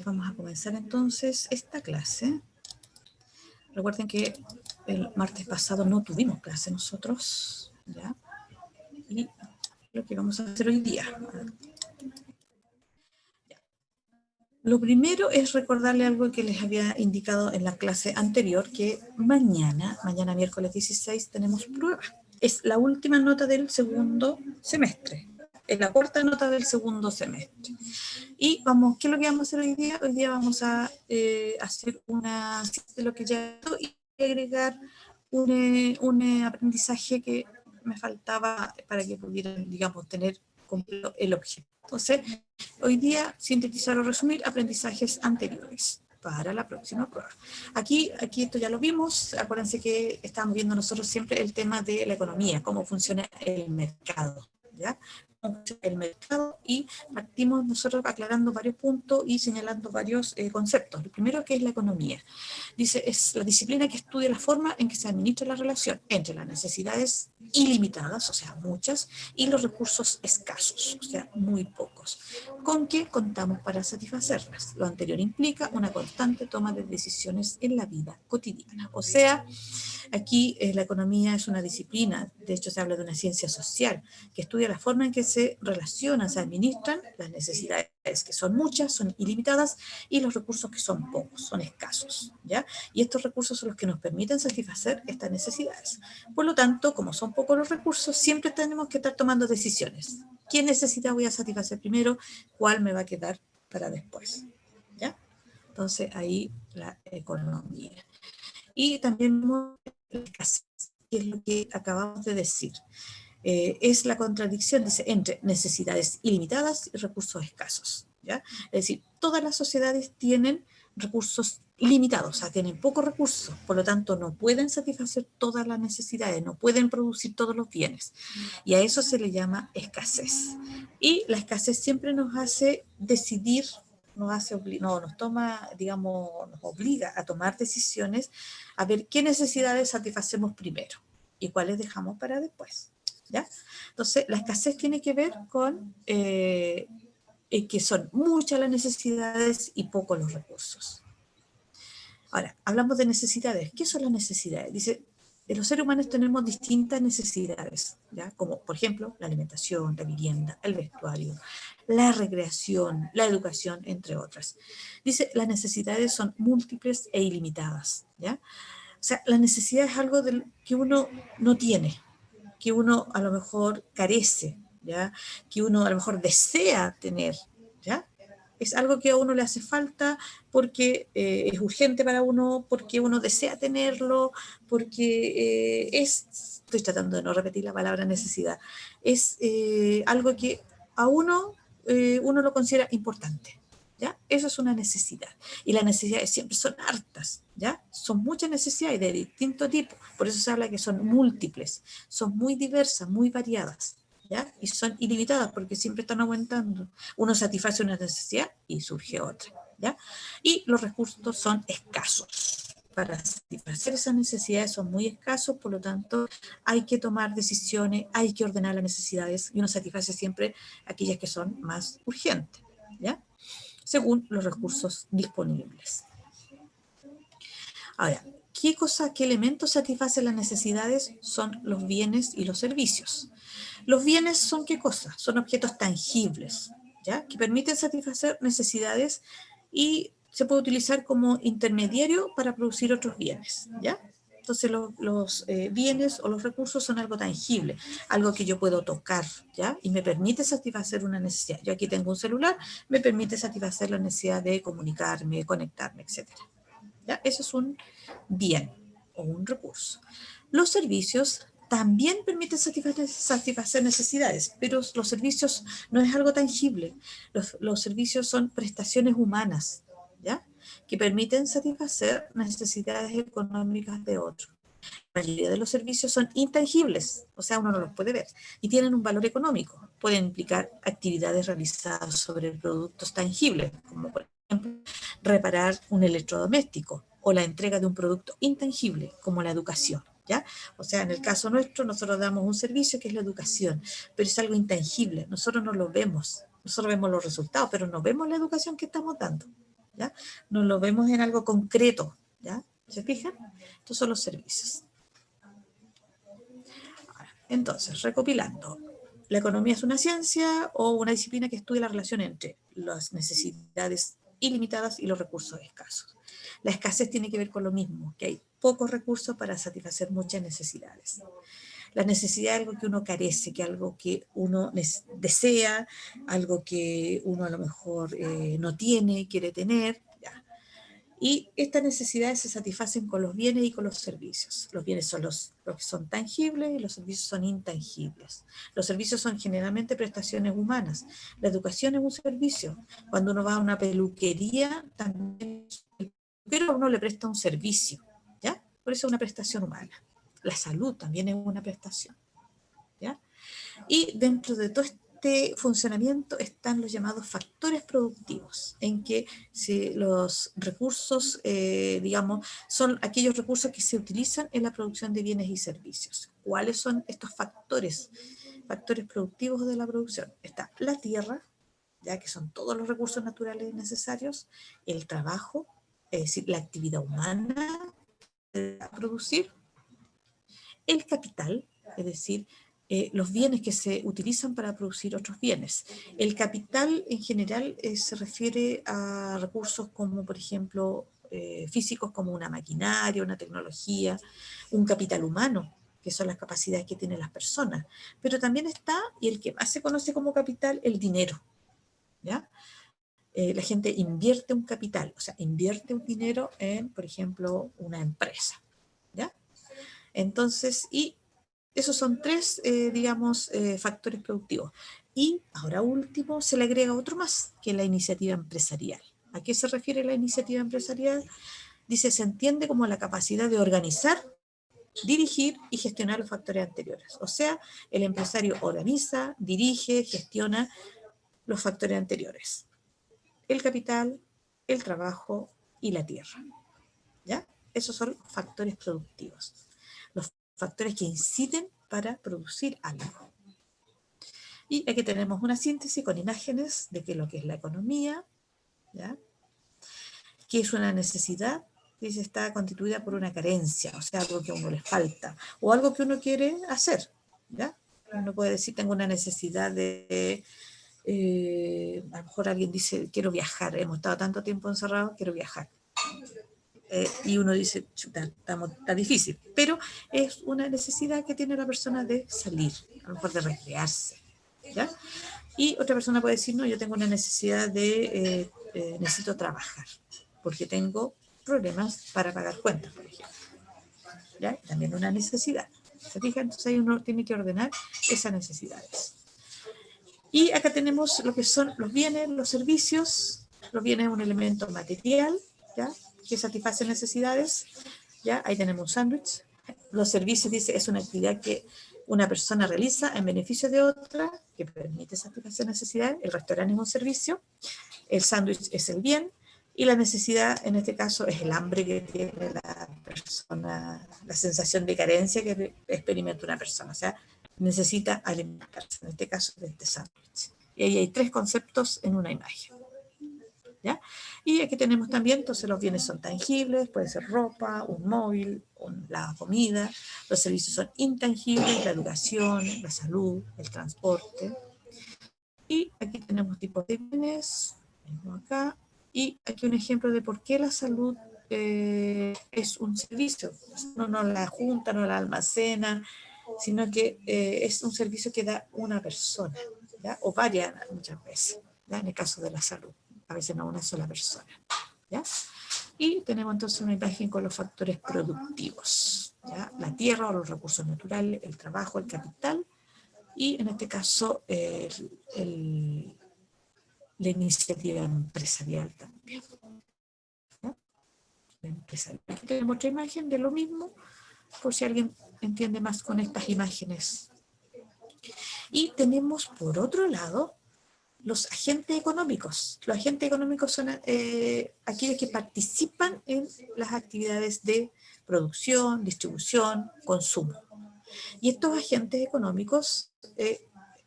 Vamos a comenzar entonces esta clase. Recuerden que el martes pasado no tuvimos clase nosotros, ¿ya? Y lo que vamos a hacer hoy día. Lo primero es recordarle algo que les había indicado en la clase anterior, que mañana miércoles 16, tenemos prueba. Es la última nota del segundo semestre. Es la cuarta nota del segundo semestre. Y vamos, ¿qué es lo que vamos a hacer hoy día? Hoy día vamos a hacer una de lo que ya y agregar un aprendizaje que me faltaba para que pudieran, digamos, tener completo el objeto. Entonces, hoy día, sintetizar o resumir aprendizajes anteriores para la próxima prueba. Aquí esto ya lo vimos. Acuérdense que estábamos viendo nosotros siempre el tema de la economía, cómo funciona el mercado, ¿ya? El mercado, y partimos nosotros aclarando varios puntos y señalando varios conceptos. Lo primero, que es la economía. Dice, es la disciplina que estudia la forma en que se administra la relación entre las necesidades ilimitadas, o sea, muchas, y los recursos escasos, o sea, muy pocos, con que contamos para satisfacerlas. Lo anterior implica una constante toma de decisiones en la vida cotidiana. O sea, aquí la economía es una disciplina, de hecho se habla de una ciencia social, que estudia la forma en que se relacionan, se administran las necesidades, que son muchas, son ilimitadas, y los recursos que son pocos, son escasos, ¿ya? Y estos recursos son los que nos permiten satisfacer estas necesidades. Por lo tanto, como son pocos los recursos, siempre tenemos que estar tomando decisiones. ¿Qué necesidad voy a satisfacer primero? ¿Cuál me va a quedar para después? ¿Ya? Entonces, ahí la economía. Y también la escasez, que es lo que acabamos de decir. Es la contradicción, dice, entre necesidades ilimitadas y recursos escasos, ¿ya? Es decir, todas las sociedades tienen recursos limitados, o sea, tienen pocos recursos, por lo tanto no pueden satisfacer todas las necesidades, no pueden producir todos los bienes, y a eso se le llama escasez. Y la escasez siempre nos hace decidir, nos toma, digamos, nos obliga a tomar decisiones, a ver qué necesidades satisfacemos primero y cuáles dejamos para después, ¿ya? Entonces, la escasez tiene que ver con que son muchas las necesidades y pocos los recursos. Ahora, hablamos de necesidades. ¿Qué son las necesidades? Dice, los seres humanos tenemos distintas necesidades, ¿ya? Como, por ejemplo, la alimentación, la vivienda, el vestuario, la recreación, la educación, entre otras. Dice, las necesidades son múltiples e ilimitadas, ¿ya? O sea, la necesidad es algo que uno no tiene, que uno a lo mejor carece, ¿ya? Que uno a lo mejor desea tener, ¿ya? Es algo que a uno le hace falta porque es urgente para uno, porque uno desea tenerlo, porque estoy tratando de no repetir la palabra necesidad, es algo que a uno lo considera importante, ¿ya? Eso es una necesidad. Y las necesidades siempre son hartas, ¿ya? Son muchas necesidades de distinto tipo. Por eso se habla que son múltiples, son muy diversas, muy variadas, ¿ya? Y son ilimitadas porque siempre están aumentando. Uno satisface una necesidad y surge otra, ¿ya? Y los recursos son escasos. Para satisfacer esas necesidades son muy escasos, por lo tanto hay que tomar decisiones, hay que ordenar las necesidades y uno satisface siempre aquellas que son más urgentes, ¿ya? Según los recursos disponibles. Ahora, ¿qué elementos satisfacen las necesidades? Son los bienes y los servicios. Los bienes son ¿qué cosa? Son objetos tangibles, ¿ya? Que permiten satisfacer necesidades y se puede utilizar como intermediario para producir otros bienes, ¿ya? Entonces los bienes o los recursos son algo tangible, algo que yo puedo tocar, ¿ya? Y me permite satisfacer una necesidad. Yo aquí tengo un celular, me permite satisfacer la necesidad de comunicarme, conectarme, etc. ¿Ya? Eso es un bien o un recurso. Los servicios también permiten satisfacer necesidades, pero los servicios no es algo tangible. Los servicios son prestaciones humanas, ¿ya? Que permiten satisfacer necesidades económicas de otros. La mayoría de los servicios son intangibles, o sea, uno no los puede ver, y tienen un valor económico. Pueden implicar actividades realizadas sobre productos tangibles, como por ejemplo, reparar un electrodoméstico o la entrega de un producto intangible, como la educación, ¿ya? O sea, en el caso nuestro, nosotros damos un servicio que es la educación, pero es algo intangible, nosotros no lo vemos, Nosotros vemos los resultados, pero no vemos la educación que estamos dando, ¿ya? No lo vemos en algo concreto, ¿ya? ¿Se fijan? Estos son los servicios. Entonces, recopilando, la economía es una ciencia o una disciplina que estudia la relación entre las necesidades ilimitadas y los recursos escasos. La escasez tiene que ver con lo mismo, que hay pocos recursos para satisfacer muchas necesidades. La necesidad es algo que uno carece, que algo que uno desea, algo que uno a lo mejor no tiene, quiere tener. Ya. Y estas necesidades se satisfacen con los bienes y con los servicios. Los bienes son los que son tangibles y los servicios son intangibles. Los servicios son generalmente prestaciones humanas. La educación es un servicio. Cuando uno va a una peluquería, también el peluquero a uno le presta un servicio, ¿ya? Por eso es una prestación humana. La salud también es una prestación, ¿ya? Y dentro de todo este funcionamiento están los llamados factores productivos, en que los recursos, digamos, son aquellos recursos que se utilizan en la producción de bienes y servicios. ¿Cuáles son estos factores? Factores productivos de la producción. Está la tierra, ya que son todos los recursos naturales necesarios, el trabajo, es decir, la actividad humana a producir, el capital, es decir, los bienes que se utilizan para producir otros bienes. El capital en general se refiere a recursos como, por ejemplo, físicos como una maquinaria, una tecnología, un capital humano, que son las capacidades que tienen las personas. Pero también está, y el que más se conoce como capital, el dinero, ¿ya? La gente invierte un capital, o sea, invierte un dinero en, por ejemplo, una empresa, ¿ya? Entonces, y esos son tres, digamos, factores productivos. Y ahora último, se le agrega otro más, que es la iniciativa empresarial. ¿A qué se refiere la iniciativa empresarial? Dice, se entiende como la capacidad de organizar, dirigir y gestionar los factores anteriores. O sea, el empresario organiza, dirige, gestiona los factores anteriores. El capital, el trabajo y la tierra, ¿ya? Esos son los factores productivos. Los factores que inciden para producir algo. Y aquí tenemos una síntesis con imágenes de lo que es la economía, ¿ya? Que es una necesidad, dice, está constituida por una carencia, o sea, algo que a uno le falta, o algo que uno quiere hacer, ¿ya? Uno puede decir, tengo una necesidad de, a lo mejor alguien dice, quiero viajar, hemos estado tanto tiempo encerrados, quiero viajar. Y uno dice, chuta, está difícil, pero es una necesidad que tiene la persona de salir, a lo mejor de recrearse, ¿ya? Y otra persona puede decir, no, yo tengo una necesidad de, necesito trabajar, porque tengo problemas para pagar cuentas, por ejemplo, ¿ya? También una necesidad. ¿Se fijan? Entonces ahí uno tiene que ordenar esas necesidades. Y acá tenemos lo que son los bienes, los servicios. Los bienes es un elemento material, ¿ya? Que satisface necesidades, ¿ya? Ahí tenemos un sándwich. Los servicios, dice, es una actividad que una persona realiza en beneficio de otra, que permite satisfacer necesidades. El restaurante es un servicio, el sándwich es el bien, y la necesidad, en este caso, es el hambre que tiene la persona, la sensación de carencia que experimenta una persona. O sea, necesita alimentarse, en este caso, de este sándwich. Y ahí hay tres conceptos en una imagen, ¿ya? Y aquí tenemos también, entonces los bienes son tangibles, puede ser ropa, un móvil, la comida. Los servicios son intangibles, la educación, la salud, el transporte. Y aquí tenemos tipos de bienes, acá. Y aquí un ejemplo de por qué la salud es un servicio. No la junta, no la almacena, sino que es un servicio que da una persona, ¿ya? O varias muchas veces, ¿ya? En el caso de la salud, a veces no una sola persona, ¿ya? Y tenemos entonces una imagen con los factores productivos, ¿ya? La tierra o los recursos naturales, el trabajo, el capital, y en este caso la iniciativa empresarial también, ¿no? Empresarial. Aquí tenemos otra imagen de lo mismo, por si alguien entiende más con estas imágenes. Y tenemos por otro lado los agentes económicos. Los agentes económicos son aquellos que participan en las actividades de producción, distribución, consumo. Y estos agentes económicos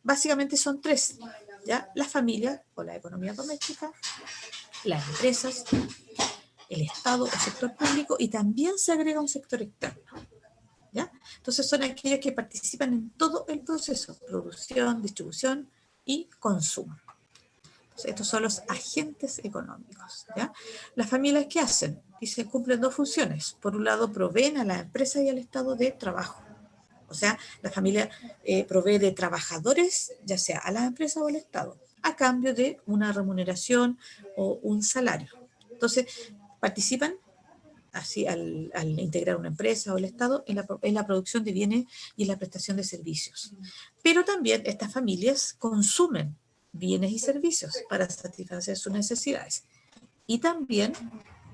básicamente son tres. ¿ya? Las familias o la economía doméstica, las empresas, el Estado o sector público, y también se agrega un sector externo, ¿ya? Entonces son aquellos que participan en todo el proceso, producción, distribución y consumo. Entonces, estos son los agentes económicos, ¿ya? Las familias, ¿qué hacen? Dicen, cumplen dos funciones. Por un lado, proveen a la empresa y al Estado de trabajo. O sea, la familia provee de trabajadores, ya sea a la empresa o al Estado, a cambio de una remuneración o un salario. Entonces, participan así al integrar una empresa o el Estado en la producción de bienes y en la prestación de servicios. Pero también estas familias consumen bienes y servicios para satisfacer sus necesidades y también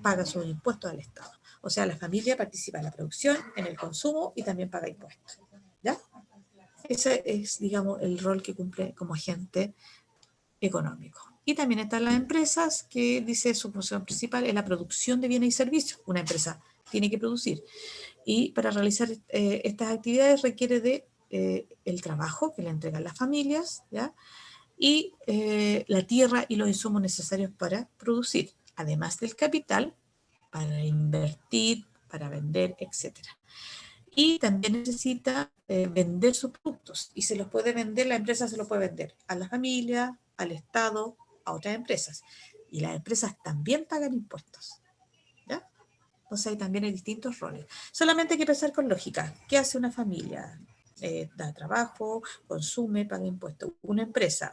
pagan sus impuestos al Estado. O sea, la familia participa en la producción, en el consumo y también paga impuestos. ¿Ya? Ese es, digamos, el rol que cumple como agente económico. Y también están las empresas, que dice su función principal es la producción de bienes y servicios. Una empresa tiene que producir. Y para realizar estas actividades requiere de el trabajo que le entregan las familias, ¿ya? Y la tierra y los insumos necesarios para producir, además del capital para invertir, para vender, etcétera. Y también necesita vender sus productos, y se los puede vender, la empresa se los puede vender a la familia, al Estado, a otras empresas. Y las empresas también pagan impuestos, ¿ya? Entonces ahí también hay distintos roles. Solamente hay que pensar con lógica. ¿Qué hace una familia? Da trabajo, consume, paga impuestos. Una empresa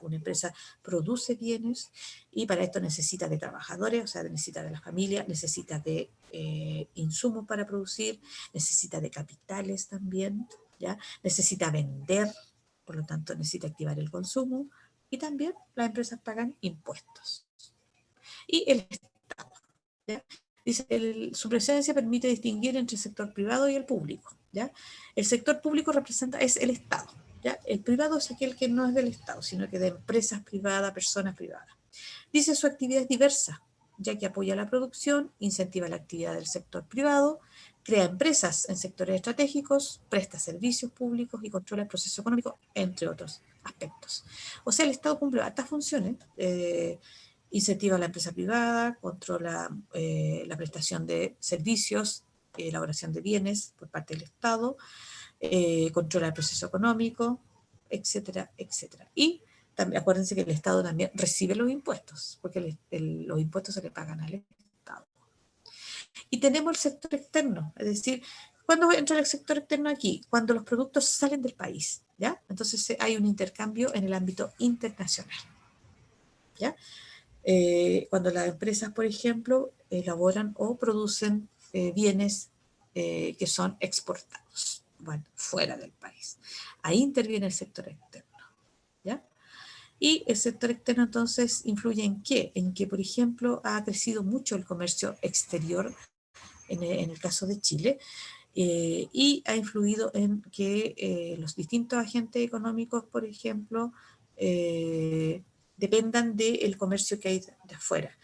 produce bienes y para esto necesita de trabajadores, o sea, necesita de la familia, necesita de insumos para producir, necesita de capitales también, ¿ya? Necesita vender, por lo tanto necesita activar el consumo, y también las empresas pagan impuestos. Y el Estado, ¿ya? Dice, su presencia permite distinguir entre el sector privado y el público, ¿ya? El sector público es el Estado, ¿ya? El privado es aquel que no es del Estado, sino que de empresas privadas, personas privadas. Dice, su actividad es diversa, ya que apoya la producción, incentiva la actividad del sector privado, crea empresas en sectores estratégicos, presta servicios públicos y controla el proceso económico, entre otros aspectos. O sea, el Estado cumple estas funciones, incentiva a la empresa privada, controla la prestación de servicios, elaboración de bienes por parte del Estado, controla el proceso económico, etcétera, etcétera. Y también acuérdense que el Estado también recibe los impuestos, porque los impuestos se le pagan al Estado. Y tenemos el sector externo, es decir, ¿cuándo entra el sector externo aquí? Cuando los productos salen del país, ¿ya? Entonces hay un intercambio en el ámbito internacional, ¿ya? Cuando las empresas, por ejemplo, elaboran o producen bienes que son exportados, bueno, fuera del país. Ahí interviene el sector externo, ¿ya? Y el sector externo entonces influye ¿en qué? En que, por ejemplo, ha crecido mucho el comercio exterior en el caso de Chile, y ha influido en que los distintos agentes económicos, por ejemplo, dependan del comercio que hay de afuera.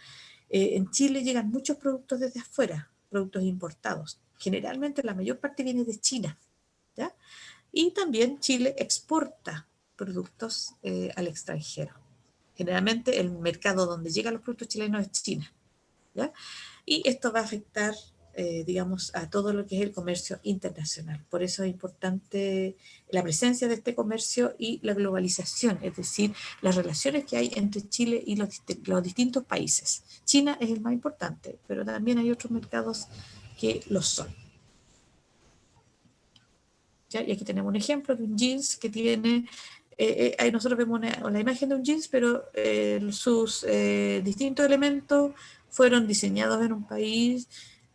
En Chile llegan muchos productos desde afuera, productos importados. Generalmente la mayor parte viene de China, ¿ya? Y también Chile exporta productos al extranjero. Generalmente el mercado donde llegan los productos chilenos es China, ¿ya? Y esto va a afectar, digamos, a todo lo que es el comercio internacional. Por eso es importante la presencia de este comercio y la globalización, es decir, las relaciones que hay entre Chile y los distintos países. China es el más importante, pero también hay otros mercados que lo son. ¿Ya? Y aquí tenemos un ejemplo de un jeans que tiene, ahí nosotros vemos la imagen de un jeans, pero sus distintos elementos fueron diseñados en un país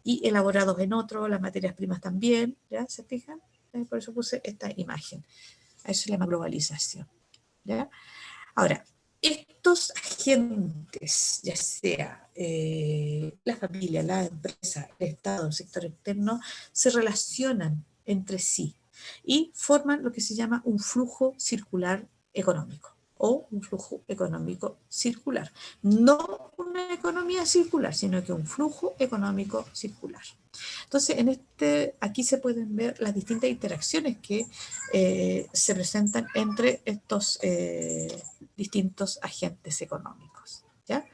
y elaborados en otro, las materias primas también, ¿ya? ¿Se fijan? Por eso puse esta imagen. A eso se llama globalización, ¿ya? Ahora, estos agentes, ya sea la familia, la empresa, el Estado, el sector externo, se relacionan entre sí y forman lo que se llama un flujo circular económico o un flujo económico circular. No un una economía circular, sino que un flujo económico circular. Entonces, aquí se pueden ver las distintas interacciones que se presentan entre estos distintos agentes económicos, ¿ya?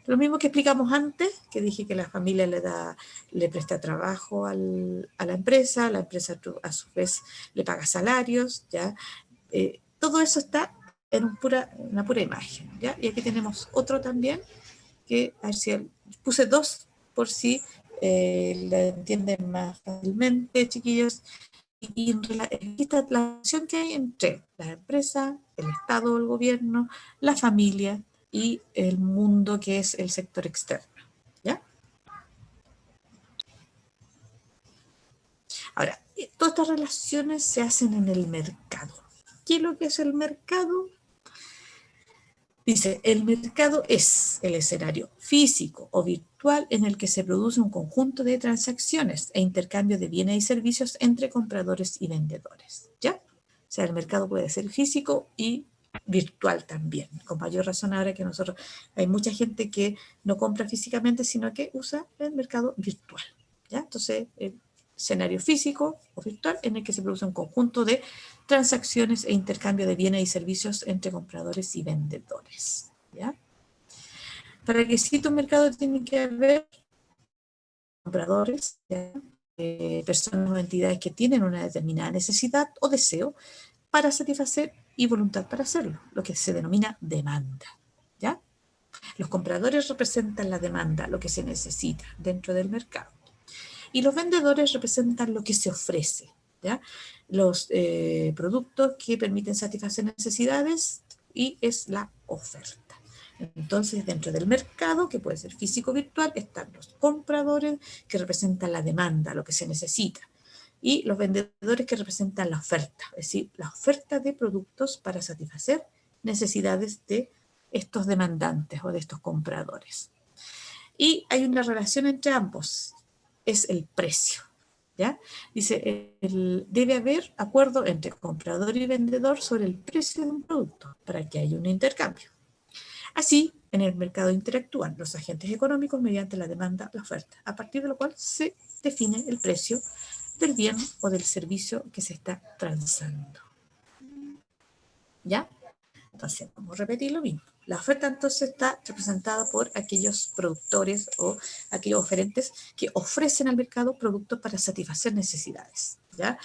Lo mismo que explicamos antes, que dije que la familia le presta trabajo a la empresa a su vez le paga salarios, ¿ya? Todo eso está en una pura imagen, ¿ya? Y aquí tenemos otro también, que a ver si puse dos por si la entienden más fácilmente, chiquillos. Y esta es la relación que hay entre la empresa, el Estado, el gobierno, la familia y el mundo que es el sector externo, ¿ya? Ahora, todas estas relaciones se hacen en el mercado. ¿Qué es lo que es el mercado? Dice, el mercado es el escenario físico o virtual en el que se produce un conjunto de transacciones e intercambio de bienes y servicios entre compradores y vendedores, ¿ya? O sea, el mercado puede ser físico y virtual también, con mayor razón ahora que hay mucha gente que no compra físicamente, sino que usa el mercado virtual, ¿ya? Entonces, el escenario físico o virtual en el que se produce un conjunto de transacciones e intercambio de bienes y servicios entre compradores y vendedores, ¿ya? Para que exista un mercado tiene que haber compradores, ¿ya? Personas o entidades que tienen una determinada necesidad o deseo para satisfacer y voluntad para hacerlo, lo que se denomina demanda, ¿ya? Los compradores representan la demanda, lo que se necesita dentro del mercado. Y los vendedores representan lo que se ofrece, ¿ya? Los productos que permiten satisfacer necesidades y es la oferta. Entonces, dentro del mercado, que puede ser físico o virtual, están los compradores que representan la demanda, lo que se necesita, y los vendedores que representan la oferta, es decir, la oferta de productos para satisfacer necesidades de estos demandantes o de estos compradores. Y hay una relación entre ambos, es el precio, ¿ya? Dice, debe haber acuerdo entre comprador y vendedor sobre el precio de un producto para que haya un intercambio. Así, en el mercado interactúan los agentes económicos mediante la demanda, la oferta, a partir de lo cual se define el precio del bien o del servicio que se está transando. ¿Ya? Entonces, vamos a repetir lo mismo. La oferta entonces está representada por aquellos productores o aquellos oferentes que ofrecen al mercado productos para satisfacer necesidades, ¿ya?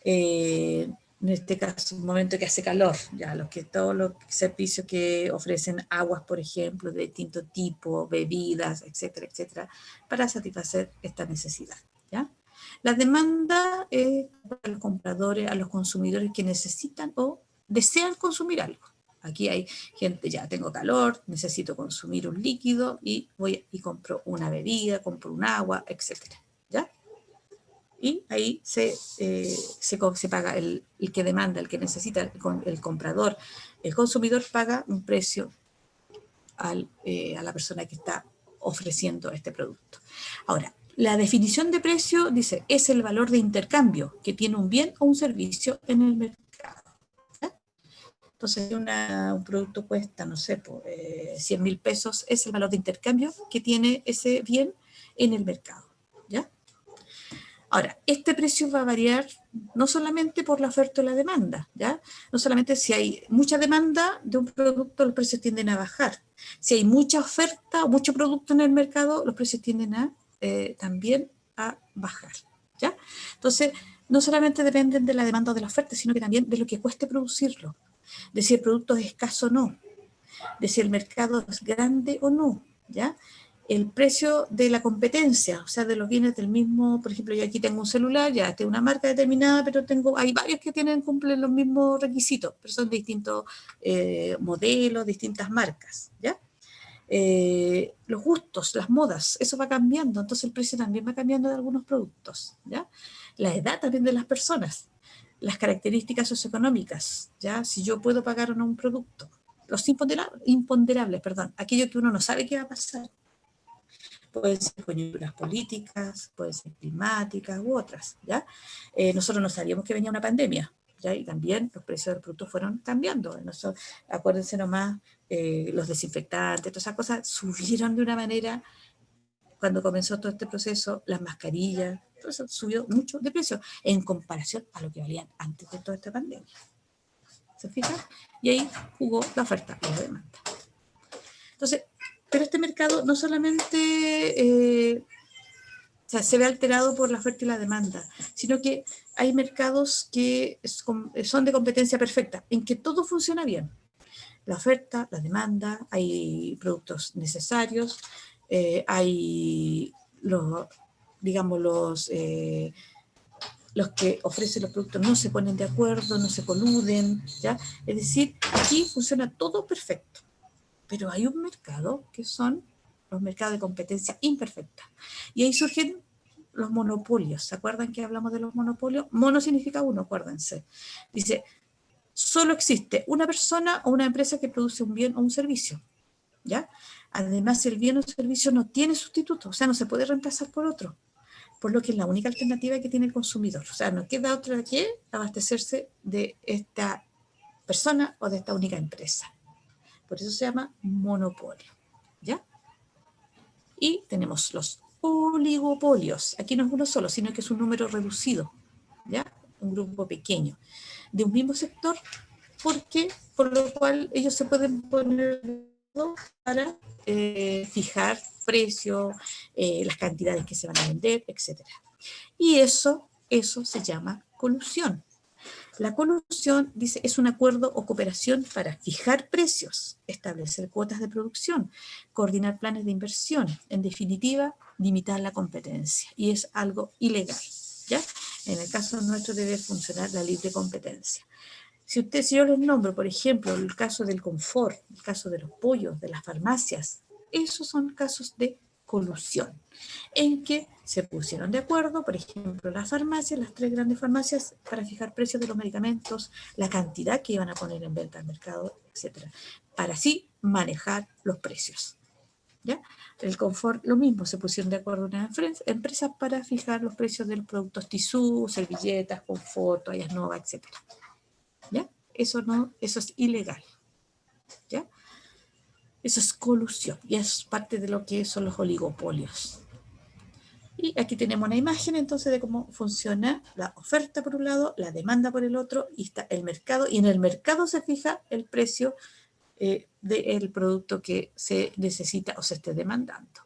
En este caso, un momento que hace calor, ya todos los servicios que ofrecen aguas, por ejemplo, de distinto tipo, bebidas, etcétera, etcétera, para satisfacer esta necesidad, ¿ya? La demanda es a los compradores, a los consumidores que necesitan o desean consumir algo. Aquí hay gente, ya tengo calor, necesito consumir un líquido y voy y compro una bebida, compro un agua, etcétera, ¿ya? Y ahí se paga el que demanda, el que necesita, el comprador, el consumidor paga un precio a la persona que está ofreciendo este producto. Ahora, la definición de precio dice, es el valor de intercambio que tiene un bien o un servicio en el mercado. Entonces, si un producto cuesta, no sé, 100.000 pesos, es el valor de intercambio que tiene ese bien en el mercado, ¿ya? Ahora, este precio va a variar no solamente por la oferta o la demanda, ¿ya? No solamente si hay mucha demanda de un producto, los precios tienden a bajar. Si hay mucha oferta o mucho producto en el mercado, los precios tienden a también a bajar, ¿ya? Entonces, no solamente dependen de la demanda o de la oferta, sino que también de lo que cueste producirlo, de si el producto es escaso o no, de si el mercado es grande o no, ¿ya? El precio de la competencia, o sea, de los bienes del mismo, por ejemplo, yo aquí tengo un celular, ya tengo una marca determinada, pero hay varios que cumplen los mismos requisitos, pero son distintos modelos, distintas marcas, ¿ya? Los gustos, las modas, eso va cambiando, entonces el precio también va cambiando de algunos productos, ¿ya? La edad también de las personas, las características socioeconómicas, ¿ya? Si yo puedo pagar o no un producto. Los imponderables, aquello que uno no sabe qué va a pasar. Pueden ser coyunturas políticas, pueden ser climáticas u otras, ¿ya? Nosotros no sabíamos que venía una pandemia, ¿ya? Y también los precios del producto fueron cambiando. Acuérdense nomás, los desinfectantes, todas esas cosas subieron de una manera cuando comenzó todo este proceso, las mascarillas, todo eso subió mucho de precio en comparación a lo que valían antes de toda esta pandemia. ¿Se fijan? Y ahí jugó la oferta y la demanda. Entonces, pero este mercado no solamente o sea, se ve alterado por la oferta y la demanda, sino que hay mercados que son de competencia perfecta, en que todo funciona bien. La oferta, la demanda, hay productos necesarios, hay digamos, los que ofrecen los productos no se ponen de acuerdo, no se coluden, ¿ya? Es decir, aquí funciona todo perfecto, pero hay un mercado que son los mercados de competencia imperfecta. Y ahí surgen los monopolios. ¿Se acuerdan que hablamos de los monopolios? Mono significa uno, acuérdense. Dice, solo existe una persona o una empresa que produce un bien o un servicio, ¿ya? Además, el bien o servicio no tiene sustituto, o sea, no se puede reemplazar por otro, por lo que es la única alternativa que tiene el consumidor. O sea, no queda otra que abastecerse de esta persona o de esta única empresa. Por eso se llama monopolio, ¿ya? Y tenemos los oligopolios. Aquí no es uno solo, sino que es un número reducido, ¿ya? Un grupo pequeño de un mismo sector, porque por lo cual ellos se pueden poner para fijar precios, las cantidades que se van a vender, etc. Y eso se llama colusión. La colusión, dice, es un acuerdo o cooperación para fijar precios, establecer cuotas de producción, coordinar planes de inversión, en definitiva, limitar la competencia. Y es algo ilegal, ¿ya? En el caso nuestro debe funcionar la libre competencia. Si yo les nombro, por ejemplo, el caso del confort, el caso de los pollos, de las farmacias, esos son casos de colusión, en que se pusieron de acuerdo, por ejemplo, las farmacias, las 3 grandes farmacias, para fijar precios de los medicamentos, la cantidad que iban a poner en venta al mercado, etcétera, para así manejar los precios. ¿Ya? El confort, lo mismo, se pusieron de acuerdo unas empresas para fijar los precios de los productos tisú, servilletas, confort, toallas Nova, etcétera. ¿Ya? Eso es ilegal, ¿ya? Eso es colusión y es parte de lo que son los oligopolios. Y aquí tenemos una imagen entonces de cómo funciona la oferta por un lado, la demanda por el otro, y está el mercado, y en el mercado se fija el precio del producto que se necesita o se esté demandando,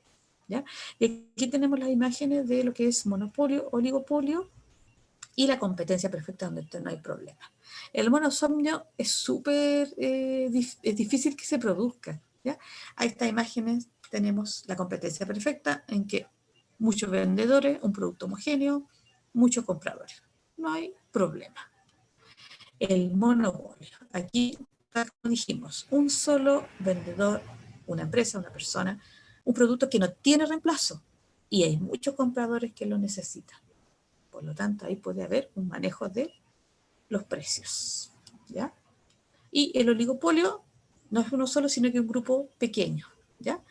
¿ya? Y aquí tenemos las imágenes de lo que es monopolio, oligopolio y la competencia perfecta donde no hay problema. El monosomnio es súper es difícil que se produzca, ¿ya? A estas imágenes tenemos la competencia perfecta en que muchos vendedores, un producto homogéneo, muchos compradores. No hay problema. El monopolio. Aquí, como dijimos, un solo vendedor, una empresa, una persona, un producto que no tiene reemplazo y hay muchos compradores que lo necesitan. Por lo tanto, ahí puede haber un manejo de los precios, ¿ya? Y el oligopolio no es uno solo, sino que un grupo pequeño, ¿ya?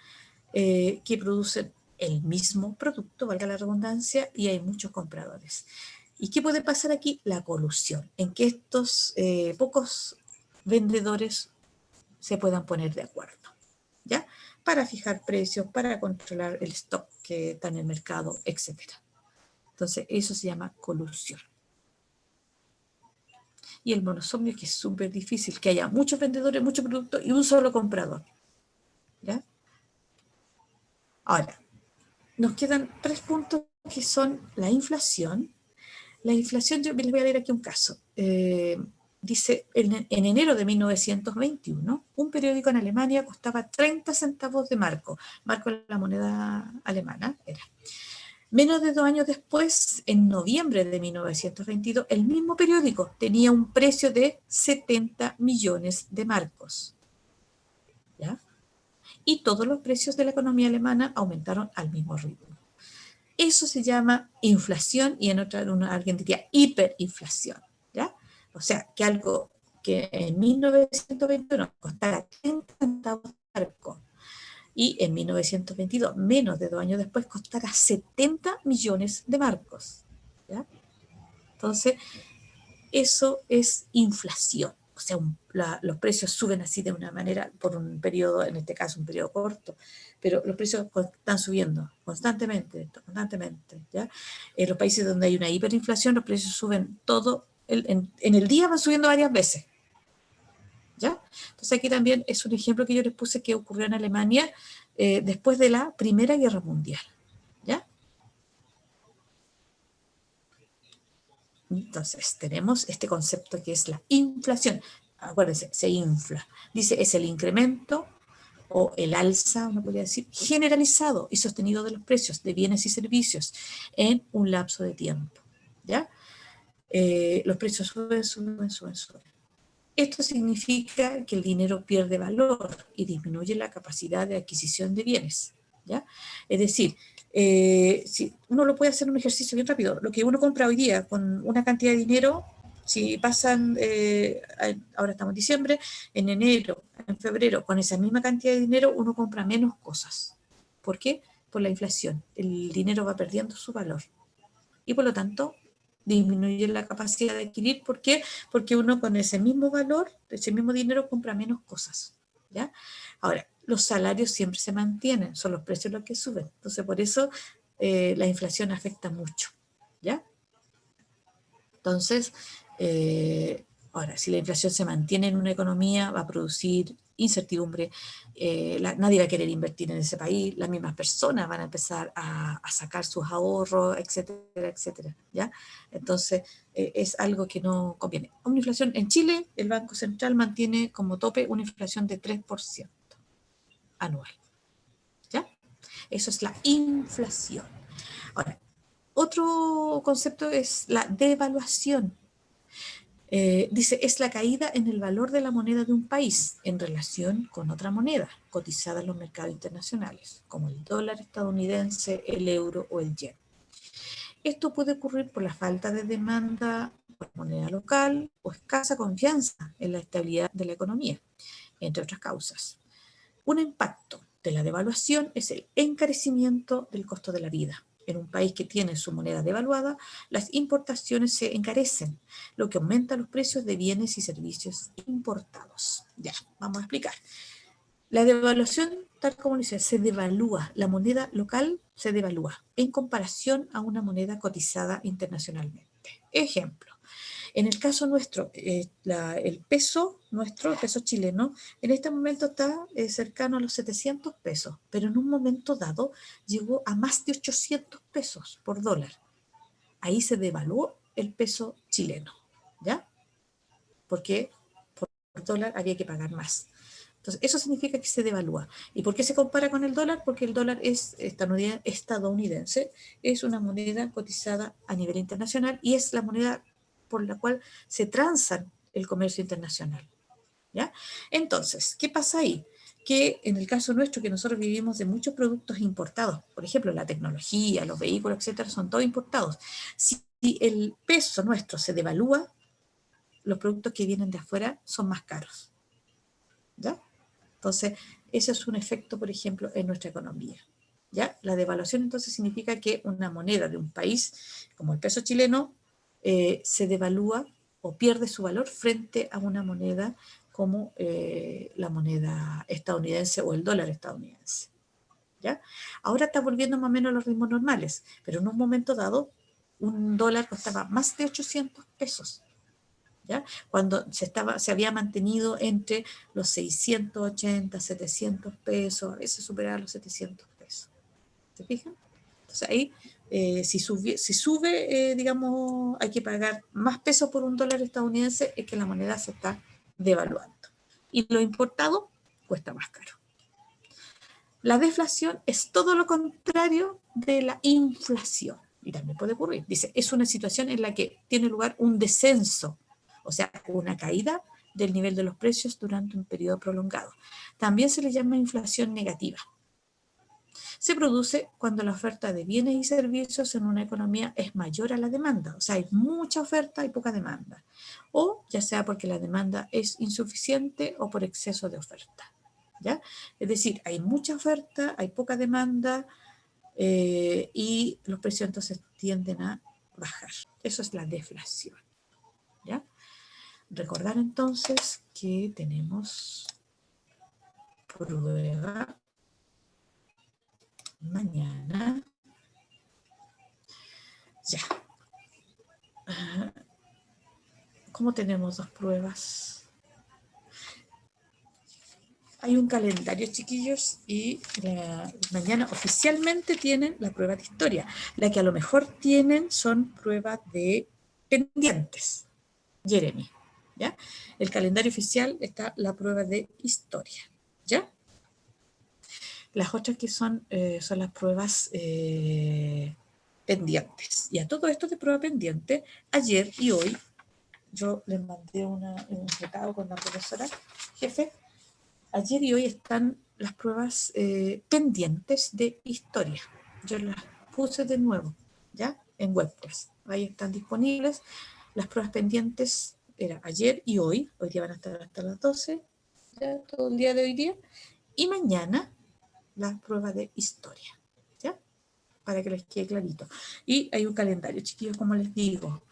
Que producen el mismo producto, valga la redundancia, y hay muchos compradores. ¿Y qué puede pasar aquí? La colusión, en que estos pocos vendedores se puedan poner de acuerdo, ¿ya? Para fijar precios, para controlar el stock que está en el mercado, etc. Entonces, eso se llama colusión. Y el monosomnio, que es súper difícil, que haya muchos vendedores, muchos productos y un solo comprador, ¿ya? Ahora, nos quedan 3 puntos que son la inflación. La inflación, yo les voy a leer aquí un caso. Dice, en enero de 1921, un periódico en Alemania costaba 30 centavos de marco. Marco es la moneda alemana, era. Menos de 2 años después, en noviembre de 1922, el mismo periódico tenía un precio de 70 millones de marcos, ¿ya? Y todos los precios de la economía alemana aumentaron al mismo ritmo. Eso se llama inflación y en alguien diría hiperinflación, ¿ya? O sea, que algo que en 1921 costara 30 centavos de marco y en 1922, menos de 2 años después, costara 70 millones de marcos, ¿ya? Entonces, eso es inflación. O sea, los precios suben así de una manera por un periodo, en este caso un periodo corto, pero los precios están subiendo constantemente, constantemente, ¿ya? En los países donde hay una hiperinflación, los precios suben todo, en el día van subiendo varias veces, ¿ya? Entonces aquí también es un ejemplo que yo les puse que ocurrió en Alemania después de la Primera Guerra Mundial, ¿ya? Entonces tenemos este concepto que es la inflación. Acuérdense, se infla. Dice, es el incremento o el alza, uno podría decir, generalizado y sostenido de los precios de bienes y servicios en un lapso de tiempo, ¿ya? Los precios suben, suben, suben, suben. Esto significa que el dinero pierde valor y disminuye la capacidad de adquisición de bienes, ¿ya? Es decir, si uno lo puede hacer un ejercicio bien rápido, lo que uno compra hoy día con una cantidad de dinero, si pasan, ahora estamos en diciembre, en enero, en febrero, con esa misma cantidad de dinero uno compra menos cosas. ¿Por qué? Por la inflación. El dinero va perdiendo su valor y por lo tanto disminuye la capacidad de adquirir. ¿Por qué? Porque uno con ese mismo valor, ese mismo dinero, compra menos cosas, ¿ya? Ahora, los salarios siempre se mantienen, son los precios los que suben. Entonces, por eso la inflación afecta mucho, ¿ya? Entonces, ahora, si la inflación se mantiene en una economía, va a producir incertidumbre, nadie va a querer invertir en ese país, las mismas personas van a empezar a sacar sus ahorros, etcétera, etcétera, ¿ya? Entonces, es algo que no conviene. Una inflación en Chile, el Banco Central mantiene como tope una inflación de 3% anual, ¿ya? Eso es la inflación. Ahora, otro concepto es la devaluación. Dice, es la caída en el valor de la moneda de un país en relación con otra moneda cotizada en los mercados internacionales, como el dólar estadounidense, el euro o el yen. Esto puede ocurrir por la falta de demanda por moneda local o escasa confianza en la estabilidad de la economía, entre otras causas. Un impacto de la devaluación es el encarecimiento del costo de la vida. En un país que tiene su moneda devaluada, las importaciones se encarecen, lo que aumenta los precios de bienes y servicios importados. Ya, vamos a explicar. La devaluación, tal como dice, se devalúa, la moneda local se devalúa en comparación a una moneda cotizada internacionalmente. Ejemplo, en el caso nuestro, el peso nuestro, el peso chileno, en este momento está cercano a los 700 pesos, pero en un momento dado llegó a más de 800 pesos por dólar. Ahí se devaluó el peso chileno, ¿ya? Porque por dólar había que pagar más. Entonces, eso significa que se devalúa. ¿Y por qué se compara con el dólar? Porque el dólar es estadounidense, es una moneda cotizada a nivel internacional y es la moneda por la cual se transa el comercio internacional, ¿ya? Entonces, ¿qué pasa ahí? Que en el caso nuestro, que nosotros vivimos de muchos productos importados, por ejemplo, la tecnología, los vehículos, etcétera, son todos importados. Si el peso nuestro se devalúa, los productos que vienen de afuera son más caros, ¿ya? Entonces, ese es un efecto, por ejemplo, en nuestra economía, ¿ya? La devaluación entonces significa que una moneda de un país, como el peso chileno, se devalúa o pierde su valor frente a una moneda como la moneda estadounidense o el dólar estadounidense, ¿ya? Ahora está volviendo más o menos a los ritmos normales, pero en un momento dado un dólar costaba más de 800 pesos. ¿Ya? Cuando se había mantenido entre los 680, 700 pesos, a veces superaba los 700 pesos. ¿Se fijan? Entonces ahí, si sube, digamos, hay que pagar más pesos por un dólar estadounidense, es que la moneda se está devaluando. Y lo importado cuesta más caro. La deflación es todo lo contrario de la inflación. Y también puede ocurrir. Dice, es una situación en la que tiene lugar un descenso, o sea, una caída del nivel de los precios durante un periodo prolongado. También se le llama inflación negativa. Se produce cuando la oferta de bienes y servicios en una economía es mayor a la demanda. O sea, hay mucha oferta y poca demanda. O ya sea porque la demanda es insuficiente o por exceso de oferta. ¿Ya? Es decir, hay mucha oferta, hay poca demanda y los precios entonces tienden a bajar. Eso es la deflación, ¿ya? Recordar entonces que tenemos prueba mañana. Ya. ¿Cómo tenemos dos pruebas? Hay un calendario, chiquillos, y mañana oficialmente tienen la prueba de historia. La que a lo mejor tienen son pruebas de pendientes. Jeremy, ¿ya? El calendario oficial está la prueba de historia, ¿ya? Las otras que son las pruebas pendientes. Y a todo esto de prueba pendiente, ayer y hoy, yo les mandé un recado con la profesora jefe. Ayer y hoy están las pruebas pendientes de historia. Yo las puse de nuevo, ¿ya? En WordPress. Ahí están disponibles. Las pruebas pendientes era ayer y hoy. Hoy día van a estar hasta las 12, ya todo el día de hoy día. Y mañana la prueba de historia, ¿ya? Para que les quede clarito. Y hay un calendario, chiquillos, como les digo.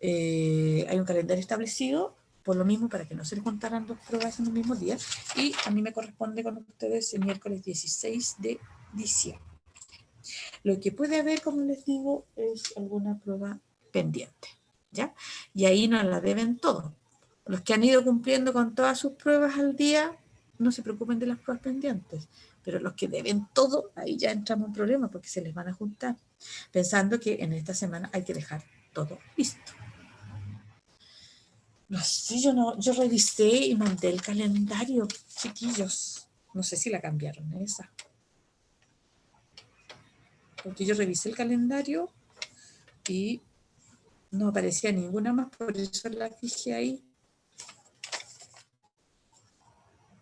Hay un calendario establecido, por lo mismo, para que no se les juntaran dos pruebas en el mismo día. Y a mí me corresponde con ustedes el miércoles 16 de diciembre. Lo que puede haber, como les digo, es alguna prueba pendiente, ¿ya? Y ahí no la deben todo. Los que han ido cumpliendo con todas sus pruebas al día, no se preocupen de las pruebas pendientes. Pero los que deben todo, ahí ya entramos en problemas porque se les van a juntar. Pensando que en esta semana hay que dejar todo listo. No sé, yo revisé y mandé el calendario, chiquillos. No sé si la cambiaron esa. Porque yo revisé el calendario y no aparecía ninguna más, por eso la dije ahí.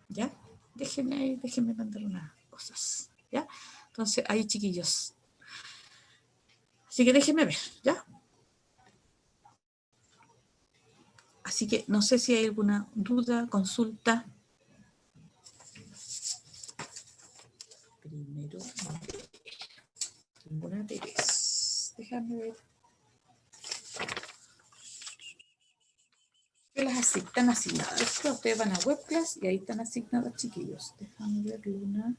¿Ya? Déjenme mandar unas cosas. ¿Ya? Entonces, ahí, chiquillos. Así que déjenme ver, ¿ya? Así que no sé si hay alguna duda, consulta. Primero, ninguna Teresa. Déjame ver. Que las están asignadas. Ustedes van a webclass y ahí están asignadas, chiquillos. Déjame ver, Luna.